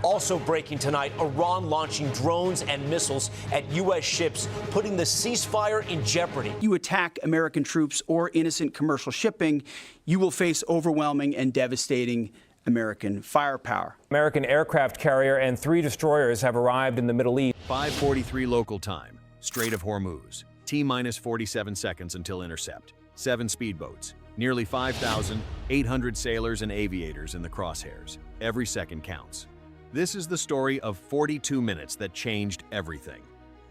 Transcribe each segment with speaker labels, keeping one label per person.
Speaker 1: Also breaking tonight, Iran launching drones and missiles at U.S. ships, putting the ceasefire in jeopardy.
Speaker 2: You attack American troops or innocent commercial shipping, you will face overwhelming and devastating American firepower.
Speaker 3: American aircraft carrier and 3 destroyers have arrived in the Middle East.
Speaker 4: 5:43 local time, Strait of Hormuz. T-minus 47 seconds until intercept. 7 speedboats. Nearly 5,800 sailors and aviators in the crosshairs. Every second counts. This is the story of 42 minutes that changed everything.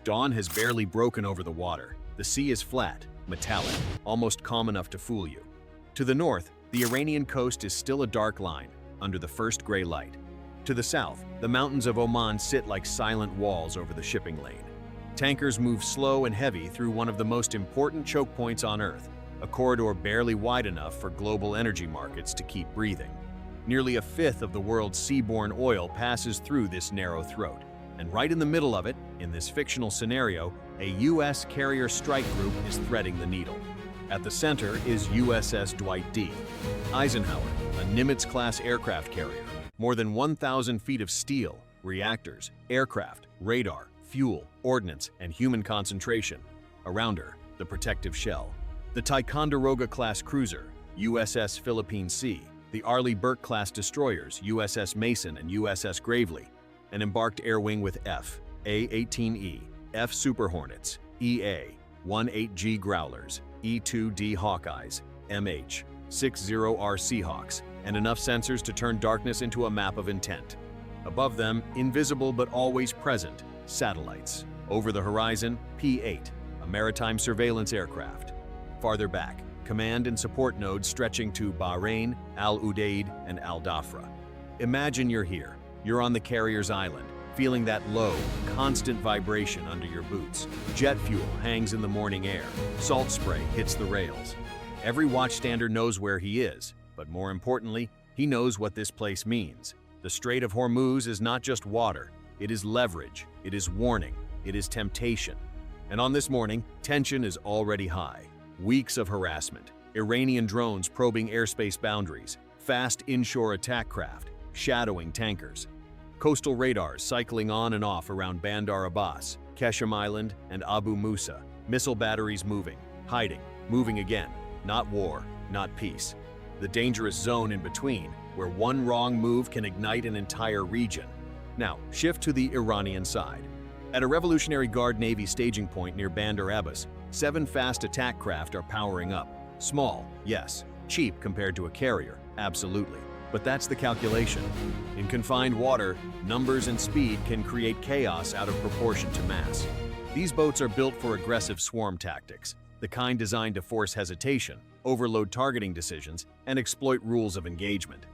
Speaker 4: Dawn has barely broken over the water. The sea is flat, metallic, almost calm enough to fool you. To the north, the Iranian coast is still a dark line, under the first gray light. To the south, the mountains of Oman sit like silent walls over the shipping lane. Tankers move slow and heavy through one of the most important choke points on Earth, a corridor barely wide enough for global energy markets to keep breathing. Nearly a fifth of the world's seaborne oil passes through this narrow throat. And right in the middle of it, in this fictional scenario, a U.S. carrier strike group is threading the needle. At the center is USS Dwight D. Eisenhower, a Nimitz-class aircraft carrier. More than 1,000 feet of steel, reactors, aircraft, radar, fuel, ordnance, and human concentration. Around her, the protective shell. The Ticonderoga-class cruiser, USS Philippine Sea. The Arleigh Burke-class destroyers, USS Mason and USS Gravely. An embarked air wing with F, A-18E, F Super Hornets, EA-18G Growlers, E-2D Hawkeyes, MH-60R Seahawks, and enough sensors to turn darkness into a map of intent. Above them, invisible but always present, satellites. Over the horizon, P-8, a maritime surveillance aircraft. Farther back, command and support nodes stretching to Bahrain, Al Udeid, and Al Dhafra. Imagine you're here. You're on the carrier's island, feeling that low, constant vibration under your boots. Jet fuel hangs in the morning air. Salt spray hits the rails. Every watchstander knows where he is, but more importantly, he knows what this place means. The Strait of Hormuz is not just water. It is leverage. It is warning. It is temptation. And on this morning, tension is already high. Weeks of harassment, Iranian drones probing airspace boundaries, fast inshore attack craft, shadowing tankers, coastal radars cycling on and off around Bandar Abbas, Keshem Island, and Abu Musa, missile batteries moving, hiding, moving again, not war, not peace. The dangerous zone in between, where one wrong move can ignite an entire region. Now, shift to the Iranian side. At a Revolutionary Guard Navy staging point near Bandar Abbas, 7 fast attack craft are powering up. Small, yes. Cheap compared to a carrier, absolutely. But that's the calculation. In confined water, numbers and speed can create chaos out of proportion to mass. These boats are built for aggressive swarm tactics, the kind designed to force hesitation, overload targeting decisions, and exploit rules of engagement.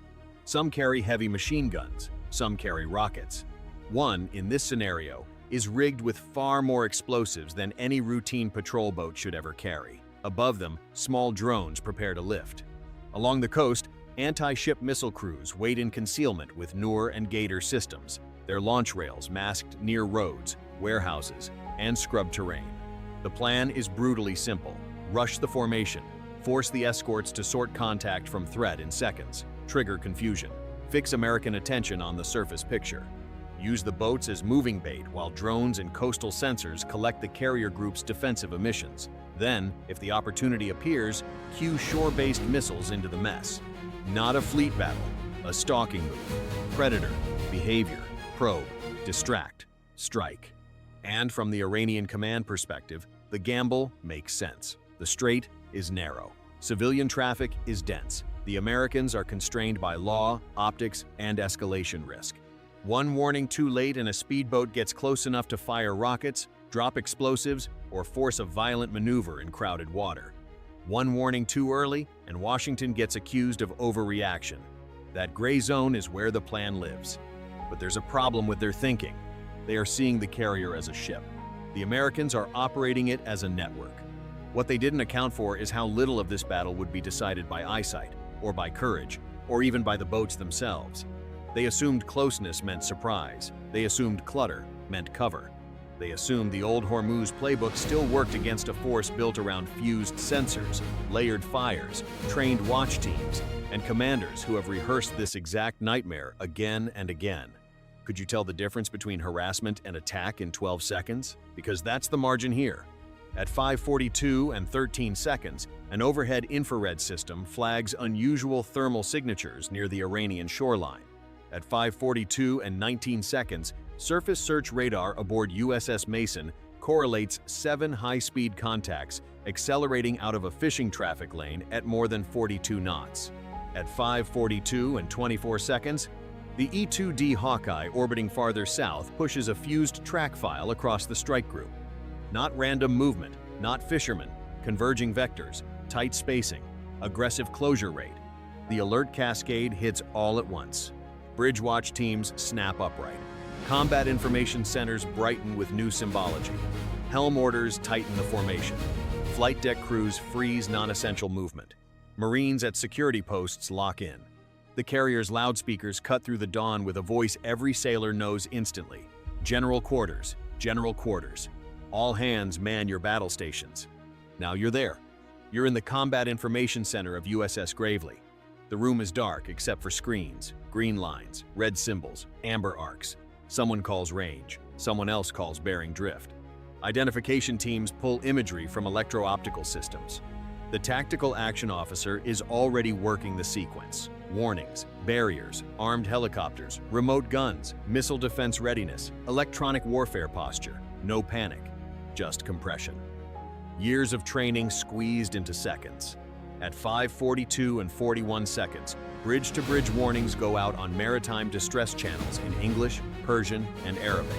Speaker 4: Some carry heavy machine guns, some carry rockets. One, in this scenario, is rigged with far more explosives than any routine patrol boat should ever carry. Above them, small drones prepare to lift. Along the coast, anti-ship missile crews wait in concealment with Noor and Gator systems, their launch rails masked near roads, warehouses, and scrub terrain. The plan is brutally simple. Rush the formation, force the escorts to sort contact from threat in seconds, trigger confusion, fix American attention on the surface picture. Use the boats as moving bait while drones and coastal sensors collect the carrier group's defensive emissions. Then, if the opportunity appears, cue shore-based missiles into the mess. Not a fleet battle, a stalking move. Predator, behavior, probe, distract, strike. And from the Iranian command perspective, the gamble makes sense. The strait is narrow. Civilian traffic is dense. The Americans are constrained by law, optics, and escalation risk. One warning too late and a speedboat gets close enough to fire rockets, drop explosives, or force a violent maneuver in crowded water. One warning too early, and Washington gets accused of overreaction. That gray zone is where the plan lives. But there's a problem with their thinking. They are seeing the carrier as a ship. The Americans are operating it as a network. What they didn't account for is how little of this battle would be decided by eyesight, or by courage, or even by the boats themselves. They assumed closeness meant surprise. They assumed clutter meant cover. They assumed the old Hormuz playbook still worked against a force built around fused sensors, layered fires, trained watch teams, and commanders who have rehearsed this exact nightmare again and again. Could you tell the difference between harassment and attack in 12 seconds? Because that's the margin here. At 5:42 and 13 seconds, an overhead infrared system flags unusual thermal signatures near the Iranian shoreline. At 5:42 and 19 seconds, surface search radar aboard USS Mason correlates 7 high-speed contacts accelerating out of a fishing traffic lane at more than 42 knots. At 5:42 and 24 seconds, the E-2D Hawkeye orbiting farther south pushes a fused track file across the strike group. Not random movement, not fishermen, converging vectors, tight spacing, aggressive closure rate. The alert cascade hits all at once. Bridge watch teams snap upright. Combat information centers brighten with new symbology. Helm orders tighten the formation. Flight deck crews freeze non-essential movement. Marines at security posts lock in. The carrier's loudspeakers cut through the dawn with a voice every sailor knows instantly. General quarters, general quarters. All hands man your battle stations. Now you're there. You're in the Combat Information Center of USS Gravely. The room is dark except for screens, green lines, red symbols, amber arcs. Someone calls range, someone else calls bearing drift. Identification teams pull imagery from electro-optical systems. The tactical action officer is already working the sequence. Warnings, barriers, armed helicopters, remote guns, missile defense readiness, electronic warfare posture. No panic, just compression. Years of training squeezed into seconds. At 5:42 and 41 seconds, bridge-to-bridge warnings go out on maritime distress channels in English, Persian, and Arabic.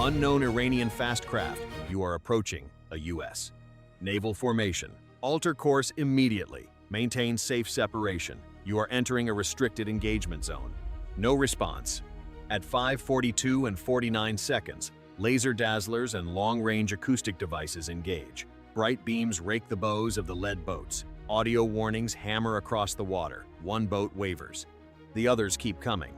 Speaker 4: Unknown Iranian fast craft, you are approaching a U.S. naval formation. Alter course immediately. Maintain safe separation. You are entering a restricted engagement zone. No response. At 5:42 and 49 seconds, laser dazzlers and long-range acoustic devices engage. Bright beams rake the bows of the lead boats. Audio warnings hammer across the water. One boat wavers. The others keep coming.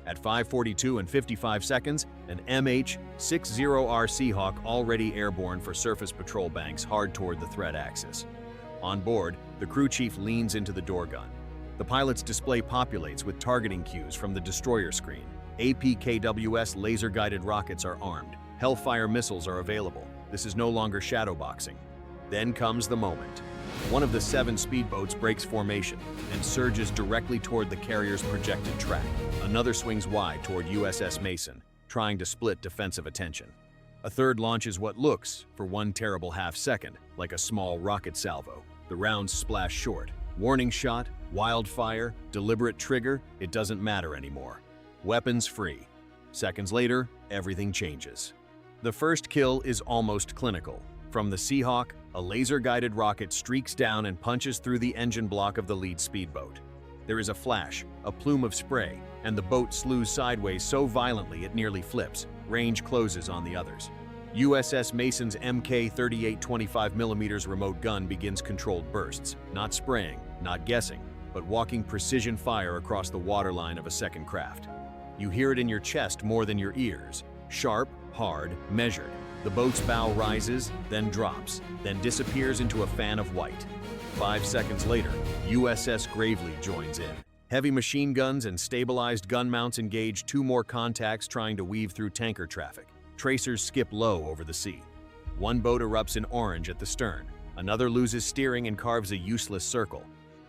Speaker 4: At 5:42 and 55 seconds, an MH-60R Seahawk already airborne for surface patrol banks hard toward the threat axis. On board, the crew chief leans into the door gun. The pilot's display populates with targeting cues from the destroyer screen. APKWS laser-guided rockets are armed. Hellfire missiles are available. This is no longer shadowboxing. Then comes the moment. One of the 7 speedboats breaks formation and surges directly toward the carrier's projected track. Another swings wide toward USS Mason, trying to split defensive attention. A third launches what looks, for one terrible half-second, like a small rocket salvo. The rounds splash short. Warning shot, wildfire, deliberate trigger, it doesn't matter anymore. Weapons free. Seconds later, everything changes. The first kill is almost clinical. From the Seahawk, a laser-guided rocket streaks down and punches through the engine block of the lead speedboat. There is a flash, a plume of spray, and the boat slews sideways so violently it nearly flips. Range closes on the others. USS Mason's MK 38-25mm remote gun begins controlled bursts, not spraying, not guessing, but walking precision fire across the waterline of a second craft. You hear it in your chest more than your ears. Sharp, hard, measured. The boat's bow rises, then drops, then disappears into a fan of white. 5 seconds later, USS Gravely joins in. Heavy machine guns and stabilized gun mounts engage 2 more contacts trying to weave through tanker traffic. Tracers skip low over the sea. One boat erupts in orange at the stern. Another loses steering and carves a useless circle.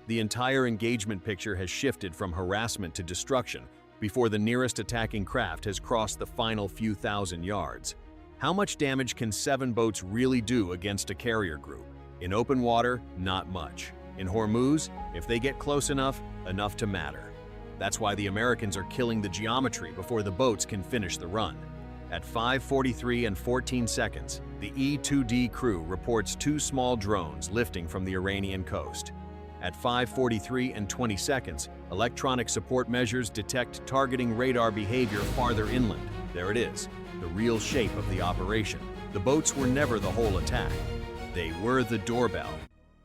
Speaker 4: The entire engagement picture has shifted from harassment to destruction before the nearest attacking craft has crossed the final few thousand yards. How much damage can 7 boats really do against a carrier group? In open water, not much. In Hormuz, if they get close enough to matter. That's why the Americans are killing the geometry before the boats can finish the run. At 5:43 and 14 seconds, the E-2D crew reports 2 small drones lifting from the Iranian coast. At 5:43 and 20 seconds, electronic support measures detect targeting radar behavior farther inland. There it is, the real shape of the operation. The boats were never the whole attack. They were the doorbell.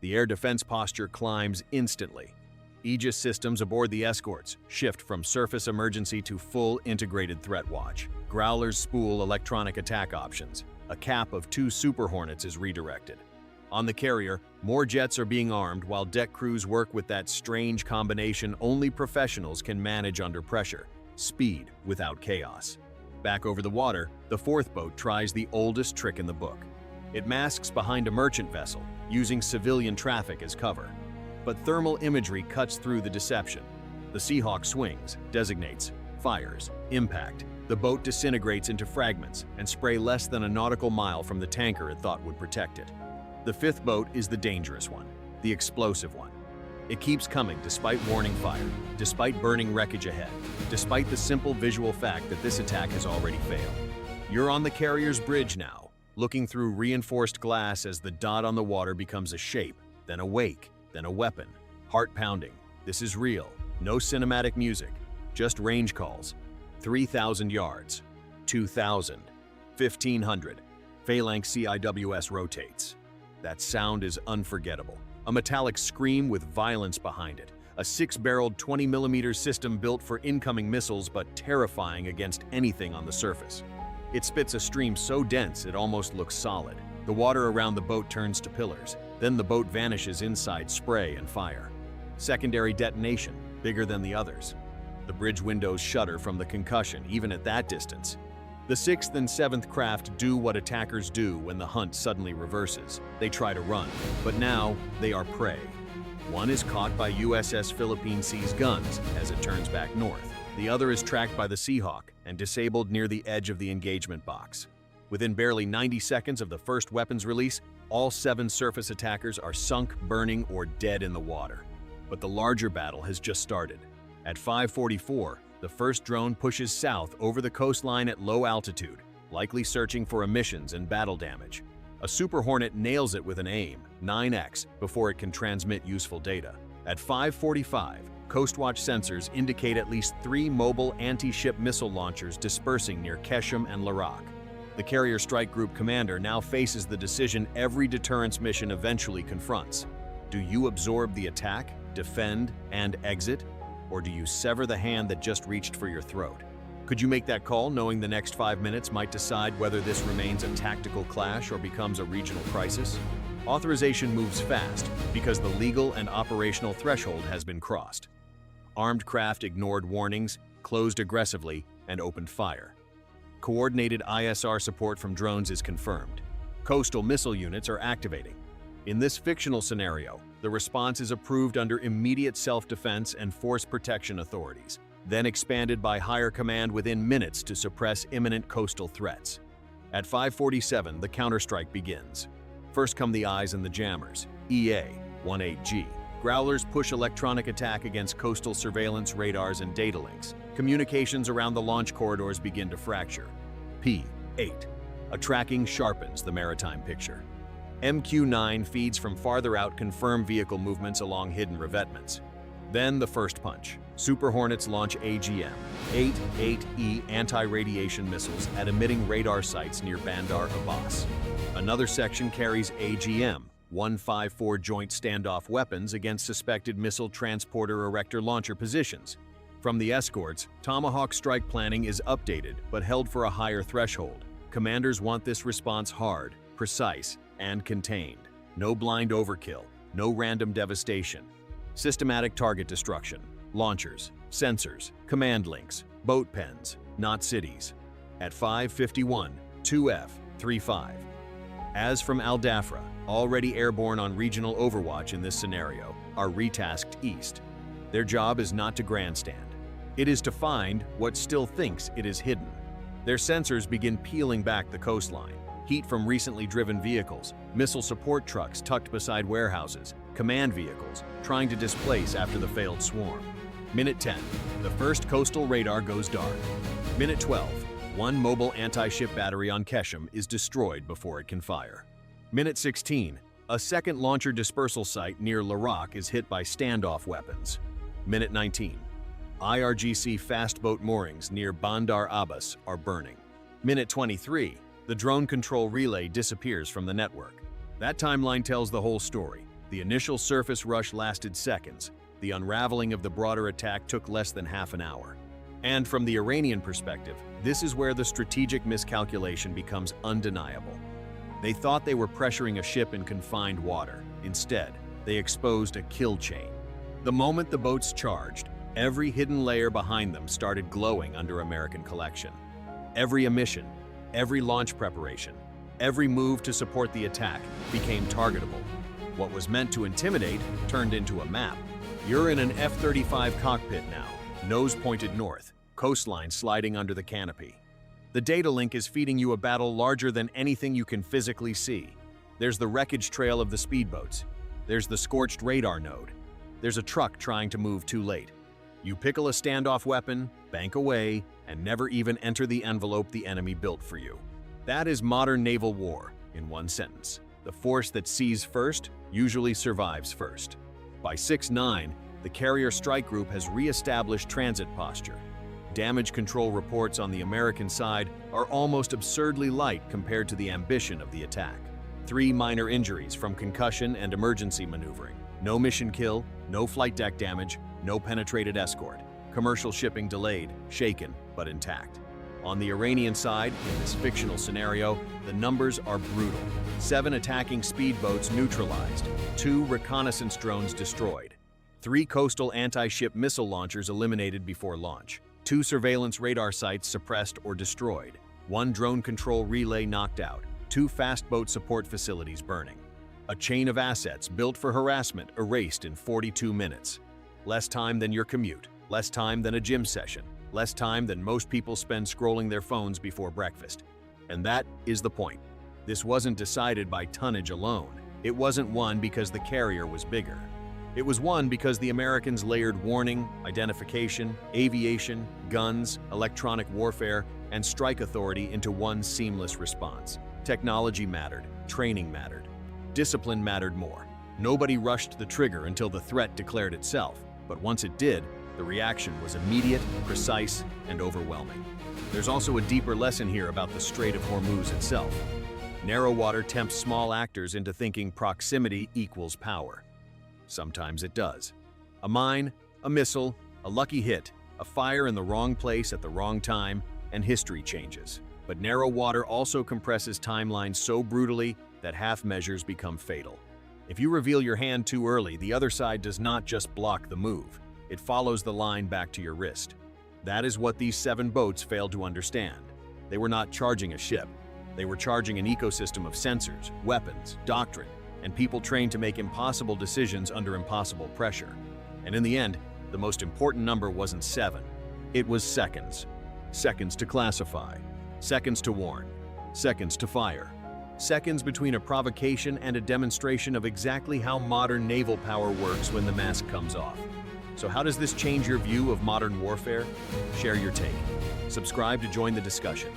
Speaker 4: The air defense posture climbs instantly. Aegis systems aboard the escorts shift from surface emergency to full integrated threat watch. Growlers spool electronic attack options. A cap of 2 Super Hornets is redirected. On the carrier, more jets are being armed while deck crews work with that strange combination only professionals can manage under pressure. speed without chaos. Back over the water, the fourth boat tries the oldest trick in the book. It masks behind a merchant vessel, using civilian traffic as cover. But thermal imagery cuts through the deception. The Seahawk swings, designates, fires, impact. The boat disintegrates into fragments and spray less than a nautical mile from the tanker it thought would protect it. The fifth boat is the dangerous one, the explosive one. It keeps coming despite warning fire, despite burning wreckage ahead, despite the simple visual fact that this attack has already failed. You're on the carrier's bridge now, looking through reinforced glass as the dot on the water becomes a shape, then a wake, then a weapon. Heart pounding. This is real. No cinematic music, just range calls. 3,000 yards, 2,000, 1,500. Phalanx CIWS rotates. That sound is unforgettable. A metallic scream with violence behind it. A six-barreled 20mm system built for incoming missiles but terrifying against anything on the surface. It spits a stream so dense it almost looks solid. The water around the boat turns to pillars. Then the boat vanishes inside spray and fire. Secondary detonation, bigger than the others. The bridge windows shudder from the concussion, even at that distance. The sixth and seventh craft do what attackers do when the hunt suddenly reverses. They try to run, but now they are prey. One is caught by USS Philippine Sea's guns as it turns back north. The other is tracked by the Seahawk and disabled near the edge of the engagement box. Within barely 90 seconds of the first weapons release, all 7 surface attackers are sunk, burning, or dead in the water. But the larger battle has just started. At 5:44, the first drone pushes south over the coastline at low altitude, likely searching for emissions and battle damage. A Super Hornet nails it with an aim, 9x, before it can transmit useful data. At 5:45, Coastwatch sensors indicate at least 3 mobile anti-ship missile launchers dispersing near Keshem and Larak. The Carrier Strike Group commander now faces the decision every deterrence mission eventually confronts. Do you absorb the attack, defend, and exit? Or do you sever the hand that just reached for your throat? Could you make that call knowing the next 5 minutes might decide whether this remains a tactical clash or becomes a regional crisis? Authorization moves fast because the legal and operational threshold has been crossed. Armed craft ignored warnings, closed aggressively, and opened fire. Coordinated ISR support from drones is confirmed. Coastal missile units are activating. In this fictional scenario, the response is approved under immediate self-defense and force protection authorities, then expanded by higher command within minutes to suppress imminent coastal threats. At 5:47, the counterstrike begins. First come the eyes and the jammers, EA-18G. Growlers push electronic attack against coastal surveillance radars and data links. Communications around the launch corridors begin to fracture. P-8. A tracking sharpens the maritime picture. MQ-9 feeds from farther out confirm vehicle movements along hidden revetments. Then the first punch. Super Hornets launch AGM-88E anti-radiation missiles at emitting radar sites near Bandar Abbas. Another section carries AGM-154 joint standoff weapons against suspected missile transporter erector launcher positions. From the escorts, Tomahawk strike planning is updated but held for a higher threshold. Commanders want this response hard, precise, and contained. No blind overkill, no random devastation. Systematic target destruction, launchers, sensors, command links, boat pens, not cities. At 5:51, 2F-35. As from Al Dafra, already airborne on regional overwatch in this scenario, are retasked east. Their job is not to grandstand. It is to find what still thinks it is hidden. Their sensors begin peeling back the coastline. Heat from recently driven vehicles, missile support trucks tucked beside warehouses, command vehicles, trying to displace after the failed swarm. Minute 10, the first coastal radar goes dark. Minute 12, one mobile anti-ship battery on Keshem is destroyed before it can fire. Minute 16, a second launcher dispersal site near Larak is hit by standoff weapons. Minute 19, IRGC fast boat moorings near Bandar Abbas are burning. Minute 23, the drone control relay disappears from the network. That timeline tells the whole story. The initial surface rush lasted seconds. The unraveling of the broader attack took less than half an hour. And from the Iranian perspective, this is where the strategic miscalculation becomes undeniable. They thought they were pressuring a ship in confined water. Instead, they exposed a kill chain. The moment the boats charged, Every hidden layer behind them started glowing under American collection. Every emission, every launch preparation, every move to support the attack became targetable. What was meant to intimidate turned into a map. You're in an F-35 cockpit now, nose pointed north, coastline sliding under the canopy. The data link is feeding you a battle larger than anything you can physically see. There's the wreckage trail of the speedboats. There's the scorched radar node. There's a truck trying to move too late. You pickle a standoff weapon, bank away, and never even enter the envelope the enemy built for you. That is modern naval war, in one sentence. The force that sees first usually survives first. By 6/9, the carrier strike group has re-established transit posture. Damage control reports on the American side are almost absurdly light compared to the ambition of the attack. 3 minor injuries from concussion and emergency maneuvering. No mission kill, no flight deck damage, no penetrated escort. Commercial shipping delayed, shaken, but intact. On the Iranian side, in this fictional scenario, the numbers are brutal. 7 attacking speedboats neutralized, 2 reconnaissance drones destroyed, 3 coastal anti-ship missile launchers eliminated before launch, 2 surveillance radar sites suppressed or destroyed, 1 drone control relay knocked out, 2 fast boat support facilities burning. A chain of assets built for harassment erased in 42 minutes. Less time than your commute, less time than a gym session, less time than most people spend scrolling their phones before breakfast. And that is the point. This wasn't decided by tonnage alone. It wasn't won because the carrier was bigger. It was won because the Americans layered warning, identification, aviation, guns, electronic warfare, and strike authority into one seamless response. Technology mattered, training mattered. Discipline mattered more. Nobody rushed the trigger until the threat declared itself, but once it did, the reaction was immediate, precise, and overwhelming. There's also a deeper lesson here about the Strait of Hormuz itself. Narrow water tempts small actors into thinking proximity equals power. Sometimes it does. A mine, a missile, a lucky hit, a fire in the wrong place at the wrong time, and history changes. But narrow water also compresses timelines so brutally that half measures become fatal. If you reveal your hand too early, the other side does not just block the move. It follows the line back to your wrist. That is what these 7 boats failed to understand. They were not charging a ship. They were charging an ecosystem of sensors, weapons, doctrine, and people trained to make impossible decisions under impossible pressure. And in the end, the most important number wasn't 7. It was seconds. Seconds to classify. Seconds to warn. Seconds to fire. Seconds between a provocation and a demonstration of exactly how modern naval power works when the mask comes off. So how does this change your view of modern warfare? Share your take. Subscribe to join the discussion.